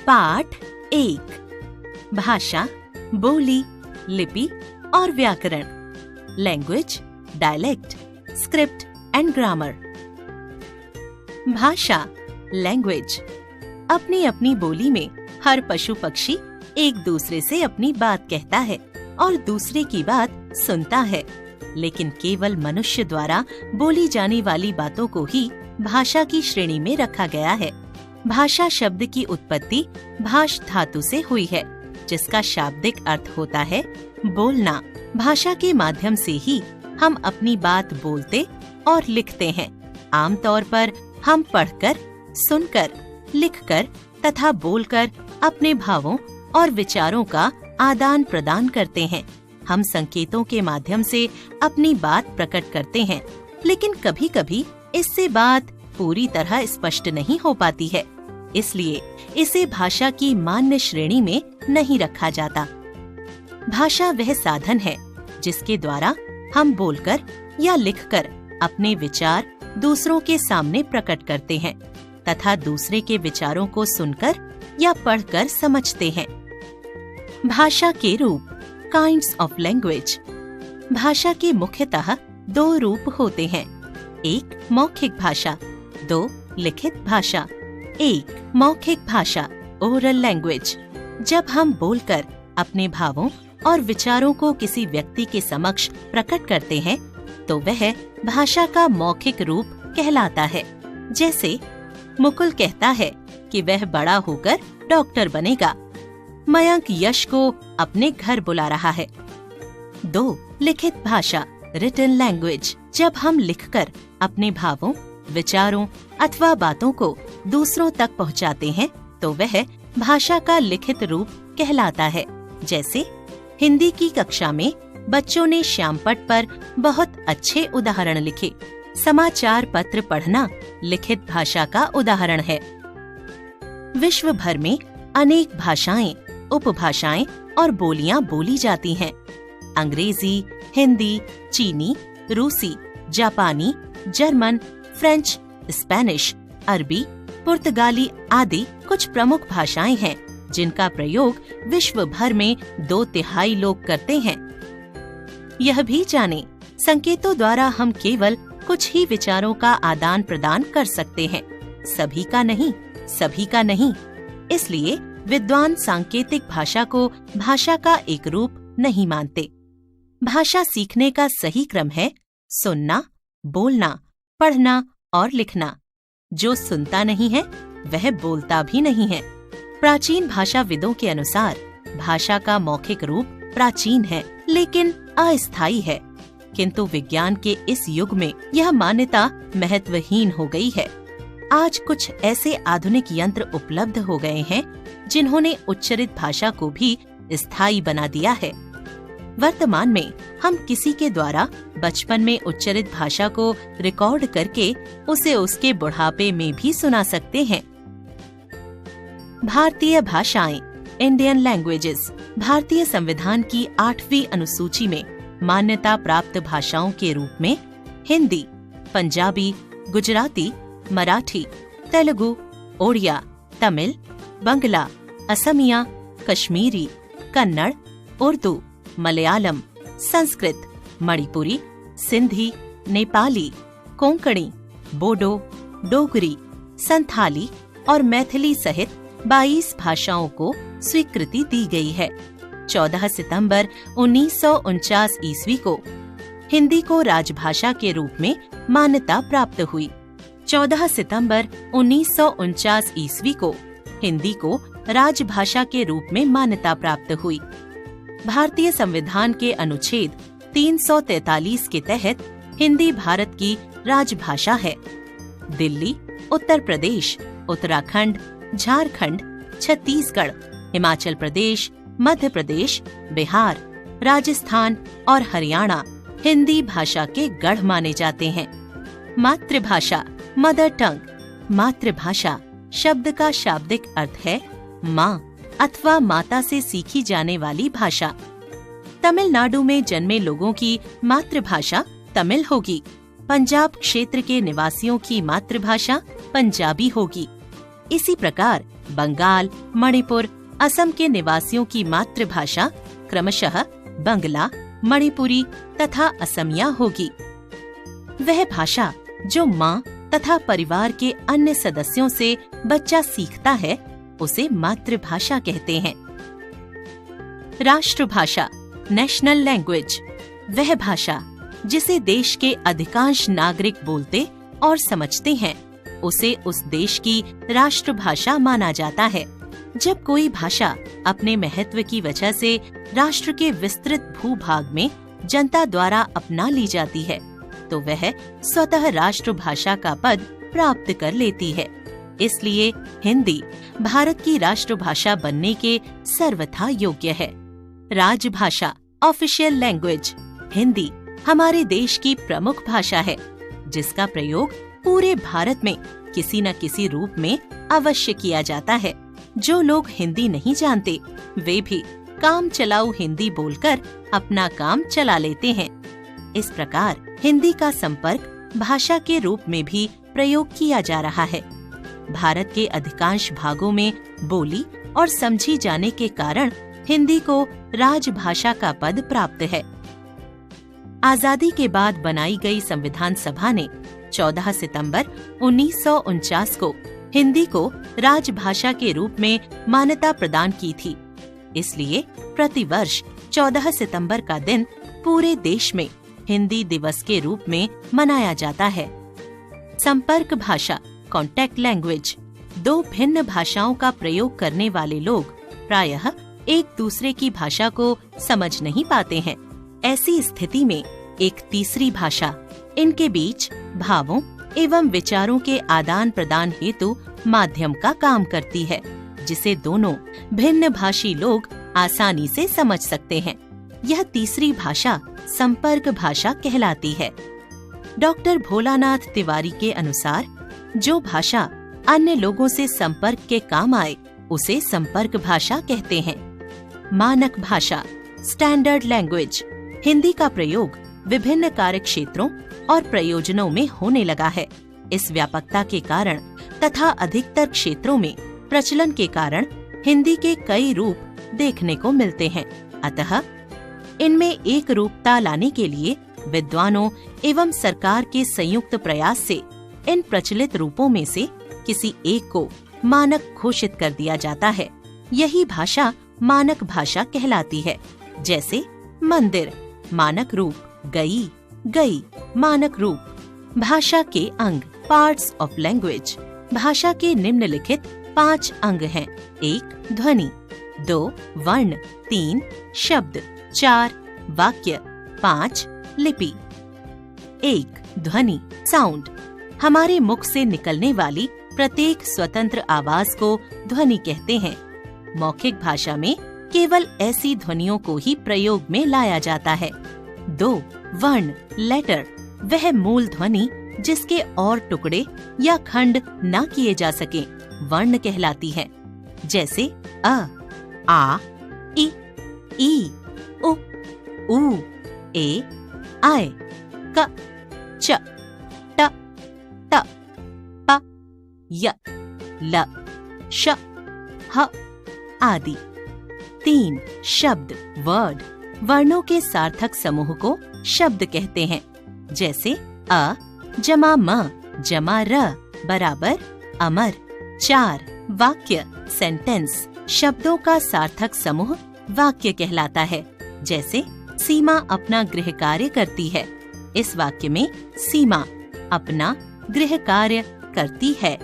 पाठ 1 भाषा, बोली, लिपि और व्याकरण। Language, dialect, script and grammar. भाषा, लैंग्वेज। अपनी अपनी बोली में हर पशु पक्षी एक दूसरे से अपनी बात कहता है और दूसरे की बात सुनता है, लेकिन केवल मनुष्य द्वारा बोली जाने वाली बातों को ही भाषा की श्रेणी में रखा गया है। भाषा शब्द की उत्पत्ति भाष धातु से हुई है, जिसका शाब्दिक अर्थ होता है बोलना। भाषा के माध्यम से ही हम अपनी बात बोलते और लिखते हैं। आमतौर पर हम पढ़कर, सुनकर, लिखकर तथा बोलकर अपने भावों और विचारों का आदान प्रदान करते हैं। हम संकेतों के माध्यम से अपनी बात प्रकट करते हैं, लेकिन कभी कभी इससे बात पूरी तरह स्पष्ट नहीं हो पाती है, इसलिए इसे भाषा की मान्य श्रेणी में नहीं रखा जाता। भाषा वह साधन है जिसके द्वारा हम बोलकर या लिखकर अपने विचार दूसरों के सामने प्रकट करते हैं तथा दूसरे के विचारों को सुनकर या पढ़कर समझते हैं। भाषा के रूप, काइंड्स ऑफ लैंग्वेज। भाषा के मुख्यतः 2 रूप होते हैं, 1 मौखिक भाषा, 2 लिखित भाषा। 1 मौखिक भाषा, ओरल लैंग्वेज। जब हम बोलकर अपने भावों और विचारों को किसी व्यक्ति के समक्ष प्रकट करते हैं, तो वह भाषा का मौखिक रूप कहलाता है। जैसे मुकुल कहता है कि वह बड़ा होकर डॉक्टर बनेगा। मयंक यश को अपने घर बुला रहा है। 2 लिखित भाषा, रिटन लैंग्वेज। जब हम लिखकर अपने भावों, विचारों अथवा बातों को दूसरों तक पहुंचाते हैं, तो वह भाषा का लिखित रूप कहलाता है। जैसे हिंदी की कक्षा में बच्चों ने श्यामपट्ट पर बहुत अच्छे उदाहरण लिखे। समाचार पत्र पढ़ना लिखित भाषा का उदाहरण है। विश्व भर में अनेक भाषाएं, उपभाषाएं और बोलियां बोली जाती हैं। अंग्रेजी, हिंदी, चीनी, रूसी, जापानी, जर्मन, फ्रेंच, स्पेनिश, अरबी, पुर्तगाली आदि कुछ प्रमुख भाषाएं हैं जिनका प्रयोग विश्व भर में 2/3 लोग करते हैं। यह भी जाने, संकेतों द्वारा हम केवल कुछ ही विचारों का आदान प्रदान कर सकते हैं, सभी का नहीं। इसलिए विद्वान सांकेतिक भाषा को भाषा का एक रूप नहीं मानते। भाषा सीखने का सही क्रम है सुनना, बोलना, पढ़ना और लिखना। जो सुनता नहीं है वह बोलता भी नहीं है। प्राचीन भाषाविदों के अनुसार भाषा का मौखिक रूप प्राचीन है, लेकिन अस्थायी है। किंतु विज्ञान के इस युग में यह मान्यता महत्वहीन हो गई है। आज कुछ ऐसे आधुनिक यंत्र उपलब्ध हो गए हैं जिन्होंने उच्चरित भाषा को भी स्थायी बना दिया है। वर्तमान में हम किसी के द्वारा बचपन में उच्चरित भाषा को रिकॉर्ड करके उसे उसके बुढ़ापे में भी सुना सकते हैं। भारतीय भाषाएं, इंडियन लैंग्वेजेस। भारतीय संविधान की 8वीं अनुसूची में मान्यता प्राप्त भाषाओं के रूप में हिंदी, पंजाबी, गुजराती, मराठी, तेलुगु, ओडिया, तमिल, बंगला, असमिया, कश्मीरी, कन्नड़, उर्दू, मलयालम, संस्कृत, मणिपुरी, सिंधी, नेपाली, कोंकणी, बोडो, डोगरी, संथाली और मैथिली सहित 22 भाषाओं को स्वीकृति दी गई है। 14 सितंबर 1949 ईस्वी को हिंदी को राजभाषा के रूप में मान्यता प्राप्त हुई। 14 सितंबर 1949 ईस्वी को हिंदी को राजभाषा के रूप में मान्यता प्राप्त हुई। भारतीय संविधान के अनुच्छेद 343 के तहत हिंदी भारत की राजभाषा है। दिल्ली, उत्तर प्रदेश, उत्तराखंड, झारखंड, छत्तीसगढ़, हिमाचल प्रदेश, मध्य प्रदेश, बिहार, राजस्थान और हरियाणा हिंदी भाषा के गढ़ माने जाते हैं। मातृभाषा, मदर टंग। मातृभाषा शब्द का शाब्दिक अर्थ है माँ अथवा माता से सीखी जाने वाली भाषा। तमिलनाडु में जन्मे लोगों की मातृभाषा तमिल होगी। पंजाब क्षेत्र के निवासियों की मातृभाषा पंजाबी होगी। इसी प्रकार बंगाल, मणिपुर, असम के निवासियों की मातृभाषा क्रमशः बंगला, मणिपुरी तथा असमिया होगी। वह भाषा जो माँ तथा परिवार के अन्य सदस्यों से बच्चा सीखता है उसे मातृभाषा कहते हैं। राष्ट्रभाषा नेशनल लैंग्वेज वह भाषा जिसे देश के अधिकांश नागरिक बोलते और समझते हैं उसे उस देश की राष्ट्रभाषा माना जाता है। जब कोई भाषा अपने महत्व की वजह से राष्ट्र के विस्तृत भूभाग में जनता द्वारा अपना ली जाती है तो वह स्वतः राष्ट्रभाषा का पद प्राप्त कर लेती है। इसलिए हिंदी भारत की राष्ट्रभाषा बनने के सर्वथा योग्य है। राजभाषा ऑफिशियल लैंग्वेज हिंदी हमारे देश की प्रमुख भाषा है जिसका प्रयोग पूरे भारत में किसी न किसी रूप में अवश्य किया जाता है। जो लोग हिंदी नहीं जानते वे भी काम चलाऊ हिंदी बोलकर अपना काम चला लेते हैं। इस प्रकार हिंदी का संपर्क भाषा के रूप में भी प्रयोग किया जा रहा है। भारत के अधिकांश भागों में बोली और समझी जाने के कारण हिंदी को राजभाषा का पद प्राप्त है। आजादी के बाद बनाई गई संविधान सभा ने 14 सितंबर 1949 को हिंदी को राजभाषा के रूप में मान्यता प्रदान की थी। इसलिए प्रतिवर्ष 14 सितंबर का दिन पूरे देश में हिंदी दिवस के रूप में मनाया जाता है। संपर्क भाषा कॉन्टैक्ट लैंग्वेज दो भिन्न भाषाओं का प्रयोग करने वाले लोग प्रायः एक दूसरे की भाषा को समझ नहीं पाते हैं। ऐसी स्थिति में एक तीसरी भाषा इनके बीच भावों एवं विचारों के आदान प्रदान हेतु माध्यम का काम करती है जिसे दोनों भिन्न भाषी लोग आसानी से समझ सकते हैं। यह तीसरी भाषा संपर्क भाषा कहलाती है। डॉक्टर भोलानाथ तिवारी के अनुसार जो भाषा अन्य लोगों से संपर्क के काम आए उसे संपर्क भाषा कहते हैं। मानक भाषा स्टैंडर्ड लैंग्वेज हिंदी का प्रयोग विभिन्न कार्य क्षेत्रों और प्रयोजनों में होने लगा है। इस व्यापकता के कारण तथा अधिकतर क्षेत्रों में प्रचलन के कारण हिंदी के कई रूप देखने को मिलते हैं। अतः इनमें एक रूपता लाने के लिए विद्वानों एवं सरकार के संयुक्त प्रयास से इन प्रचलित रूपों में से किसी एक को मानक घोषित कर दिया जाता है। यही भाषा मानक भाषा कहलाती है। जैसे मंदिर मानक रूप, गई गई मानक रूप। भाषा के अंग पार्ट्स ऑफ लैंग्वेज भाषा के निम्नलिखित 5 अंग हैं। 1 ध्वनि, 2 वर्ण, 3 शब्द, 4 वाक्य, 5 लिपि। 1 ध्वनि साउंड हमारे मुख से निकलने वाली प्रत्येक स्वतंत्र आवाज को ध्वनि कहते हैं। मौखिक भाषा में केवल ऐसी ध्वनियों को ही प्रयोग में लाया जाता है। 2 वर्ण लेटर वह मूल ध्वनि जिसके और टुकड़े या खंड न किए जा सके वर्ण कहलाती है। जैसे अ, आ, इ, ई, उ, ऊ, ए, आय, क, च, ट, ट, प, य, ल, श, ह आदि। 3 शब्द वर्ड वर्णों के सार्थक समूह को शब्द कहते हैं। जैसे अ जमा म जमा र बराबर अमर। 4 वाक्य सेंटेंस शब्दों का सार्थक समूह वाक्य कहलाता है। जैसे सीमा अपना गृह कार्य करती है। इस वाक्य में सीमा अपना गृह कार्य करती है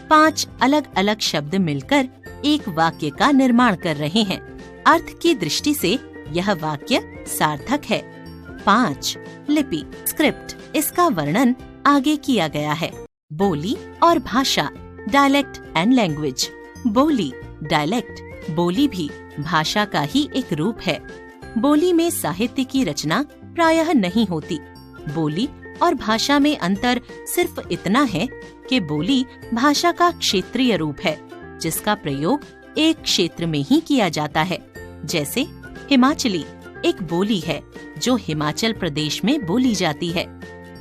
5 अलग अलग शब्द मिलकर एक वाक्य का निर्माण कर रहे हैं। अर्थ की दृष्टि से यह वाक्य सार्थक है। 5 लिपि स्क्रिप्ट इसका वर्णन आगे किया गया है। बोली और भाषा डायलेक्ट एंड लैंग्वेज बोली डायलेक्ट बोली भी भाषा का ही एक रूप है। बोली में साहित्य की रचना प्रायः नहीं होती। बोली और भाषा में अंतर सिर्फ इतना है कि बोली भाषा का क्षेत्रीय रूप है जिसका प्रयोग एक क्षेत्र में ही किया जाता है। जैसे हिमाचली एक बोली है जो हिमाचल प्रदेश में बोली जाती है।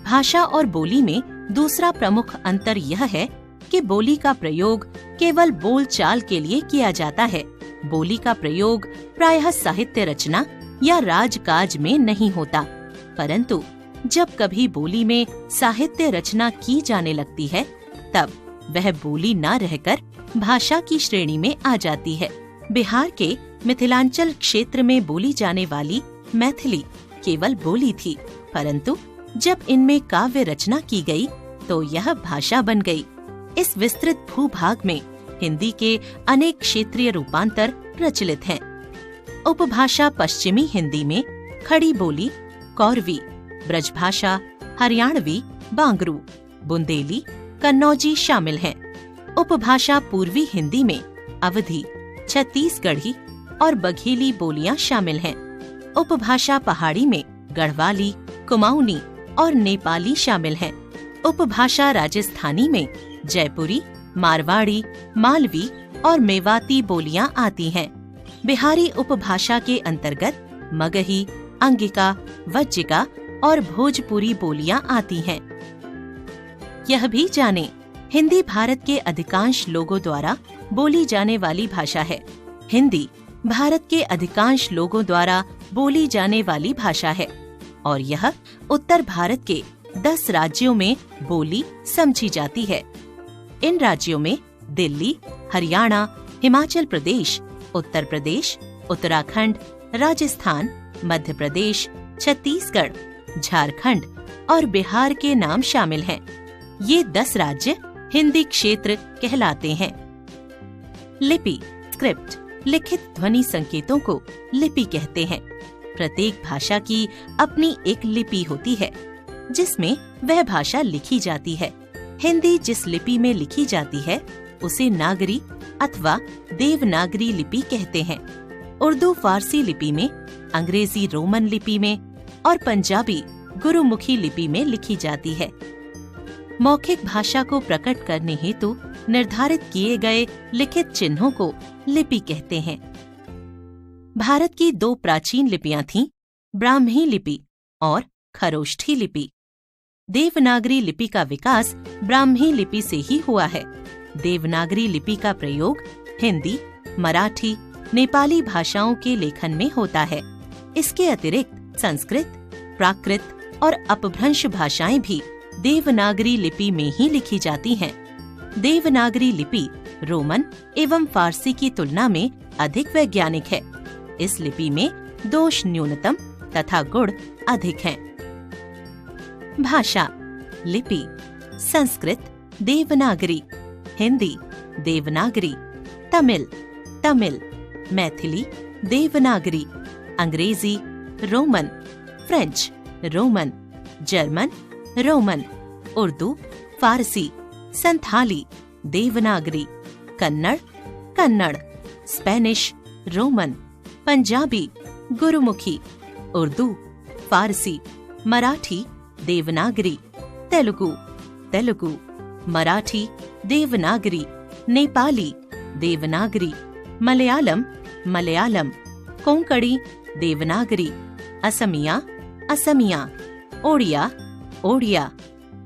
भाषा और बोली में दूसरा प्रमुख अंतर यह है कि बोली का प्रयोग केवल बोल चाल के लिए किया जाता है। बोली का प्रयोग प्रायः साहित्य रचना या राजकाज में नहीं होता, परंतु जब कभी बोली में साहित्य रचना की जाने लगती है तब वह बोली न रहकर भाषा की श्रेणी में आ जाती है। बिहार के मिथिलांचल क्षेत्र में बोली जाने वाली मैथिली केवल बोली थी, परंतु जब इनमें काव्य रचना की गई तो यह भाषा बन गई। इस विस्तृत भूभाग में हिंदी के अनेक क्षेत्रीय रूपांतर प्रचलित हैं। उपभाषा पश्चिमी हिंदी में खड़ी बोली, कौरवी, ब्रजभाषा, हरियाणवी, बांगरू, बुंदेली, कन्नौजी शामिल हैं। उपभाषा पूर्वी हिंदी में अवधी, छत्तीसगढ़ी और बघेली बोलियां शामिल हैं। उपभाषा पहाड़ी में गढ़वाली, कुमाऊनी और नेपाली शामिल हैं। उपभाषा राजस्थानी में जयपुरी, मारवाड़ी, मालवी और मेवाती बोलियां आती हैं। बिहारी उपभाषा के अंतर्गत मगही, अंगिका, वज्जिका और भोजपुरी बोलियां आती हैं। यह भी जानें, हिंदी भारत के अधिकांश लोगों द्वारा बोली जाने वाली भाषा है। हिंदी भारत के अधिकांश लोगों द्वारा बोली जाने वाली भाषा है और यह उत्तर भारत के 10 राज्यों में बोली समझी जाती है। इन राज्यों में दिल्ली, हरियाणा, हिमाचल प्रदेश, उत्तर प्रदेश, उत्तराखंड, राजस्थान, मध्य प्रदेश, छत्तीसगढ़, झारखंड और बिहार के नाम शामिल हैं। ये 10 राज्य हिंदी क्षेत्र कहलाते हैं। लिपि, स्क्रिप्ट, लिखित ध्वनि संकेतों को लिपि कहते हैं। प्रत्येक भाषा की अपनी एक लिपि होती है जिसमें वह भाषा लिखी जाती है। हिंदी जिस लिपि में लिखी जाती है उसे नागरी अथवा देवनागरी लिपि कहते हैं। उर्दू फारसी लिपि में, अंग्रेजी रोमन लिपि में और पंजाबी गुरुमुखी लिपि में लिखी जाती है। मौखिक भाषा को प्रकट करने हेतु निर्धारित किए गए लिखित चिन्हों को लिपि कहते हैं। भारत की 2 प्राचीन लिपियां थीं, ब्राह्मी लिपि और खरोष्ठी लिपि। देवनागरी लिपि का विकास ब्राह्मी लिपि से ही हुआ है। देवनागरी लिपि का प्रयोग हिंदी, मराठी, नेपाली भाषाओं के लेखन में होता है। इसके अतिरिक्त संस्कृत, प्राकृत और अपभ्रंश भाषाएं भी देवनागरी लिपि में ही लिखी जाती हैं। देवनागरी लिपि रोमन एवं फारसी की तुलना में अधिक वैज्ञानिक है। इस लिपि में दोष न्यूनतम तथा गुण अधिक हैं। भाषा, लिपि, संस्कृत देवनागरी, हिंदी देवनागरी, तमिल तमिल, मैथिली देवनागरी, अंग्रेजी Roman, French Roman, German Roman, Urdu Farsi, Santhali Devanagari, Kannada Kannada, Spanish Roman, Punjabi Gurmukhi, Urdu Farsi, Marathi Devanagari, Telugu Telugu, Marathi Devanagari, Nepali Devanagari, Malayalam Malayalam, Konkani Devanagari, Asamiya Asamiya, Odia Odia,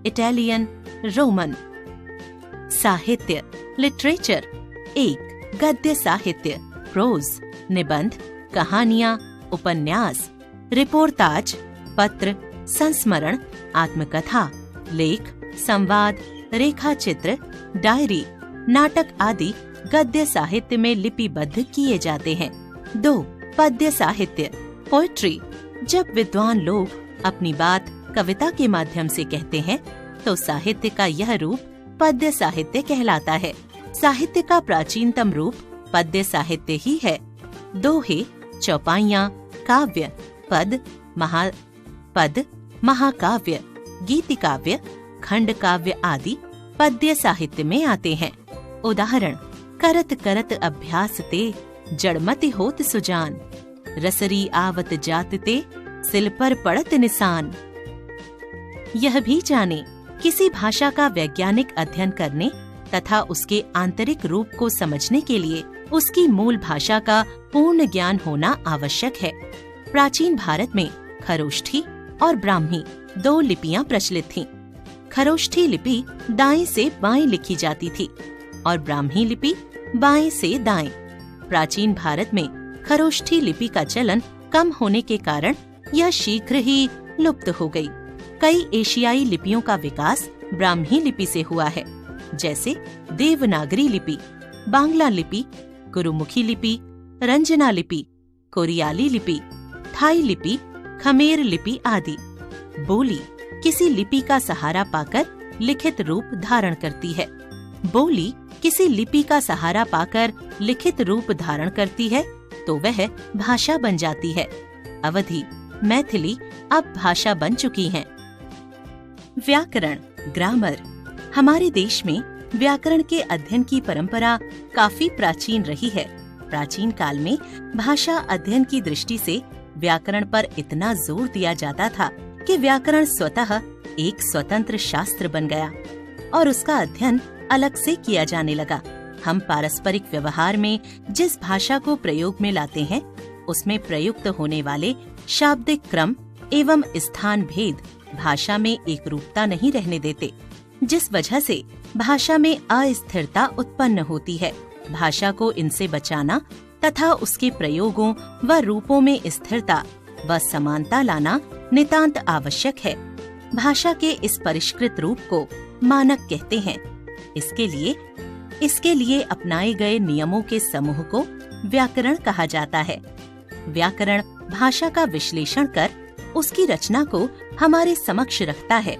Italian Roman. साहित्य, लिटरेचर 1. गद्य साहित्य, प्रोज, निबंध, कहानियां, उपन्यास, रिपोर्टाज, पत्र, संस्मरण, आत्मकथा, लेख, संवाद, रेखाचित्र, डायरी, नाटक आदि गद्य साहित्य में लिपिबद्ध किए जाते हैं। 2. पद्य साहित्य, पोएट्री। जब विद्वान लोग अपनी बात कविता के माध्यम से कहते हैं तो साहित्य का यह रूप पद्य साहित्य कहलाता है। साहित्य का प्राचीनतम रूप पद्य साहित्य ही है। दोहे, चौपाइयाँ, काव्य, पद, महाकाव्य, गीतिकाव्य, खंड काव्य आदि पद्य साहित्य में आते हैं। उदाहरण, करत करत अभ्यास ते जड़मति होत सुजान, रसरी आवत जात ते सिल पर पड़त निशान। यह भी जाने, किसी भाषा का वैज्ञानिक अध्ययन करने तथा उसके आंतरिक रूप को समझने के लिए उसकी मूल भाषा का पूर्ण ज्ञान होना आवश्यक है। प्राचीन भारत में खरोष्ठी और ब्राह्मी 2 लिपियां प्रचलित थीं। खरोष्ठी लिपि दाएं से बाएं लिखी जाती थी और ब्राह्मी लिपि बाएं से दाएं। प्राचीन भारत में खरोष्ठी लिपि का चलन कम होने के कारण यह शीघ्र ही लुप्त हो गई। कई एशियाई लिपियों का विकास ब्राह्मी लिपि से हुआ है, जैसे देवनागरी लिपि, बांग्ला लिपि, गुरुमुखी लिपि, रंजना लिपि, कोरियाली लिपि, थाई लिपि, खमेर लिपि आदि। बोली किसी लिपि का सहारा पाकर लिखित रूप धारण करती है। बोली किसी लिपि का सहारा पाकर लिखित रूप धारण करती है तो वह भाषा बन जाती है। अवधी, मैथिली अब भाषा बन चुकी हैं। व्याकरण, ग्रामर। हमारे देश में व्याकरण के अध्ययन की परंपरा काफी प्राचीन रही है। प्राचीन काल में भाषा अध्ययन की दृष्टि से व्याकरण पर इतना जोर दिया जाता था कि व्याकरण स्वतः एक स्वतंत्र शास्त्र बन गया और उसका अध्ययन अलग से किया जाने लगा। हम पारस्परिक व्यवहार में जिस भाषा को प्रयोग में लाते हैं, उसमें प्रयुक्त होने वाले शाब्दिक क्रम एवं स्थान भेद भाषा में एक रूपता नहीं रहने देते, जिस वजह से भाषा में अस्थिरता उत्पन्न होती है। भाषा को इनसे बचाना तथा उसके प्रयोगों व रूपों में स्थिरता व समानता लाना नितांत आवश्यक है। भाषा के इस परिष्कृत रूप को मानक कहते हैं। इसके लिए अपनाए गए नियमों के समूह को व्याकरण कहा जाता है। व्याकरण भाषा का विश्लेषण कर उसकी रचना को हमारे समक्ष रखता है।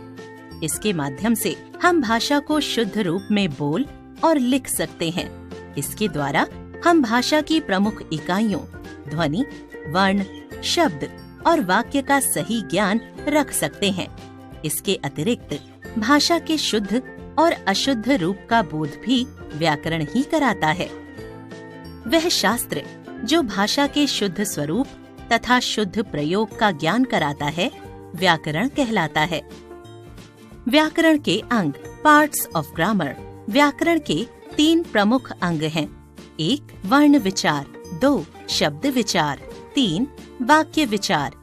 इसके माध्यम से हम भाषा को शुद्ध रूप में बोल और लिख सकते हैं। इसके द्वारा हम भाषा की प्रमुख इकाइयों ध्वनि, वर्ण, शब्द और वाक्य का सही ज्ञान रख सकते हैं। इसके अतिरिक्त भाषा के शुद्ध और अशुद्ध रूप का बोध भी व्याकरण ही कराता है। वह शास्त्र जो भाषा के शुद्ध स्वरूप तथा शुद्ध प्रयोग का ज्ञान कराता है, व्याकरण कहलाता है। व्याकरण के अंग, पार्ट्स ऑफ ग्रामर। व्याकरण के 3 प्रमुख अंग हैं। 1 वर्ण विचार, 2 शब्द विचार, 3 वाक्य विचार।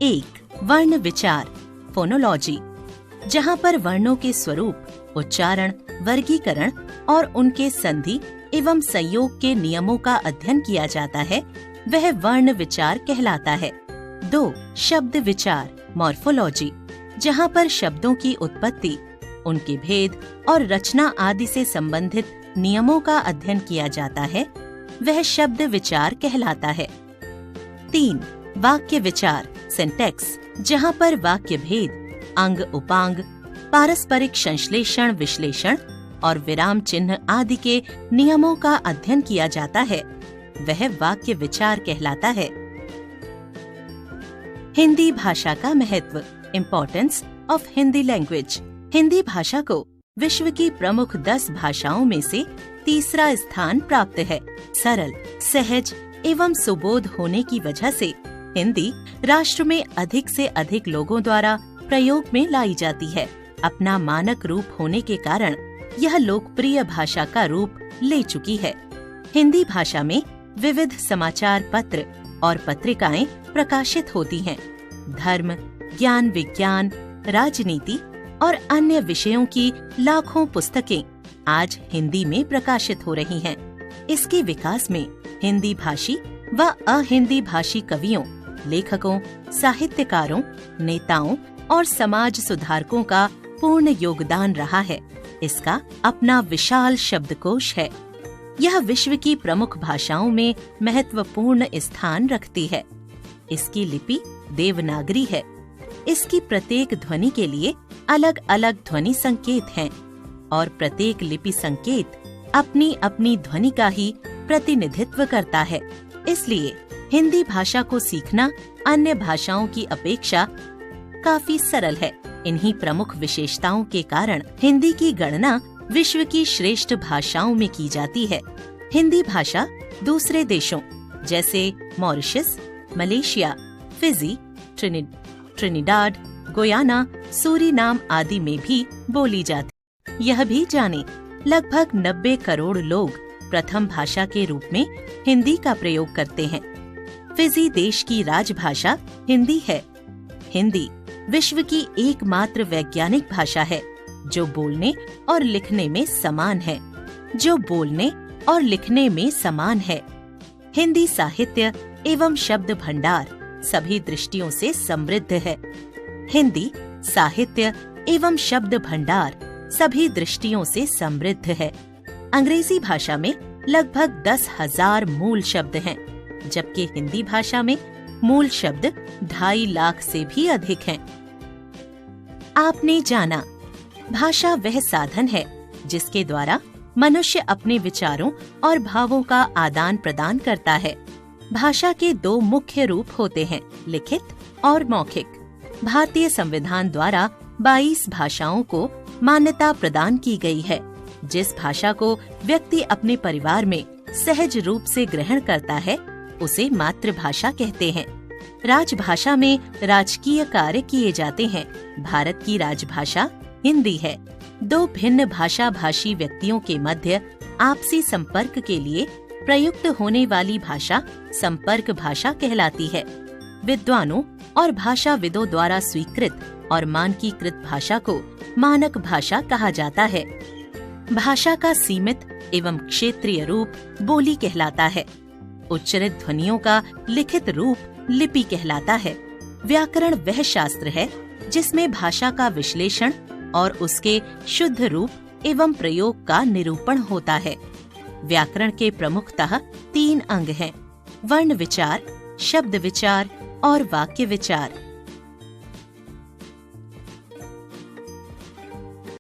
1 वर्ण विचार, फोनोलॉजी, जहाँ पर वर्णों के स्वरूप, उच्चारण, वर्गीकरण और उनके संधि एवं संयोग के नियमों का अध्ययन किया जाता है, वह वर्ण विचार कहलाता है। 2 शब्द विचार, मॉर्फोलॉजी, जहाँ पर शब्दों की उत्पत्ति, उनके भेद और रचना आदि से संबंधित नियमों का अध्ययन किया जाता है, वह शब्द विचार कहलाता है। 3 वाक्य विचार, सिंटैक्स, जहाँ पर वाक्य भेद, अंग उपांग, पारस्परिक संश्लेषण विश्लेषण और विराम चिन्ह आदि के नियमों का अध्ययन किया जाता है, वह वाक्य विचार कहलाता है। हिंदी भाषा का महत्व, importance of Hindi language. Hindi भाषा को विश्व की प्रमुख 10 भाषाओं में से तीसरा स्थान प्राप्त है। सरल, सहज एवं सुबोध होने की वजह से हिंदी राष्ट्र में अधिक से अधिक लोगों द्वारा प्रयोग में लाई जाती है। अपना मानक रूप होने के कारण यह लोकप्रिय भाषा का रूप ले चुकी है। हिंदी भाषा में विविध समाचार पत्र और पत्रिकाएं प्रकाशित होती हैं। धर्म, ज्ञान, विज्ञान, राजनीति और अन्य विषयों की लाखों पुस्तकें आज हिंदी में प्रकाशित हो रही हैं। इसके विकास में हिंदी भाषी व अहिंदी भाषी कवियों, लेखकों, साहित्यकारों, नेताओं और समाज सुधारकों का पूर्ण योगदान रहा है। इसका अपना विशाल शब्दकोश है। यह विश्व की प्रमुख भाषाओं में महत्वपूर्ण स्थान रखती है। इसकी लिपि देवनागरी है। इसकी प्रत्येक ध्वनि के लिए अलग अलग ध्वनि संकेत हैं और प्रत्येक लिपि संकेत अपनी अपनी ध्वनि का ही प्रतिनिधित्व करता है। इसलिए हिंदी भाषा को सीखना अन्य भाषाओं की अपेक्षा काफी सरल है। इन्हीं प्रमुख विशेषताओं के कारण हिंदी की गणना विश्व की श्रेष्ठ भाषाओं में की जाती है। हिंदी भाषा दूसरे देशों जैसे Mauritius, Malaysia, Fiji, Trinidad, Guyana, Suriname आदि में भी बोली जाती। यह भी जाने, लगभग 90 करोड़ लोग प्रथम भाषा के रूप में हिंदी का प्रयोग करते हैं। फिजी देश की राजभाषा हिंदी है। हिंदी विश्व की एकमात्र वैज्ञानिक भाषा है। जो बोलने और लिखने में समान है। जो बोलने और लिखने में समान है। हिंदी साहित्य एवं शब्द भंडार सभी दृष्टियों से समृद्ध है। हिंदी साहित्य एवं शब्द भंडार सभी दृष्टियों से समृद्ध है। अंग्रेजी भाषा में लगभग 10,000 मूल शब्द हैं, जबकि हिंदी भाषा में मूल शब्द 2.5 लाख से भी अधिक हैं। आपने जाना, भाषा वह साधन है जिसके द्वारा मनुष्य अपने विचारों और भावों का आदान प्रदान करता है। भाषा के 2 मुख्य रूप होते हैं, लिखित और मौखिक। भारतीय संविधान द्वारा 22 भाषाओं को मान्यता प्रदान की गई है। जिस भाषा को व्यक्ति अपने परिवार में सहज रूप से ग्रहण करता है, उसे मातृभाषा कहते हैं। राजभाषा में राजकीय कार्य किए जाते हैं। भारत की राजभाषा हिंदी है। 2 भिन्न भाषा भाषी व्यक्तियों के मध्य आपसी संपर्क के लिए प्रयुक्त होने वाली भाषा संपर्क भाषा कहलाती है। विद्वानों और भाषाविदों द्वारा स्वीकृत और मानकीकृत भाषा को मानक भाषा कहा जाता है। भाषा का सीमित एवं क्षेत्रीय रूप बोली कहलाता है। उच्चरित ध्वनियों का लिखित रूप लिपि कहलाता है। व्याकरण वह शास्त्र है जिसमें भाषा का विश्लेषण और उसके शुद्ध रूप एवं प्रयोग का निरूपण होता है। व्याकरण के प्रमुखतः 3 अंग हैं: वर्ण विचार, शब्द विचार और वाक्य विचार।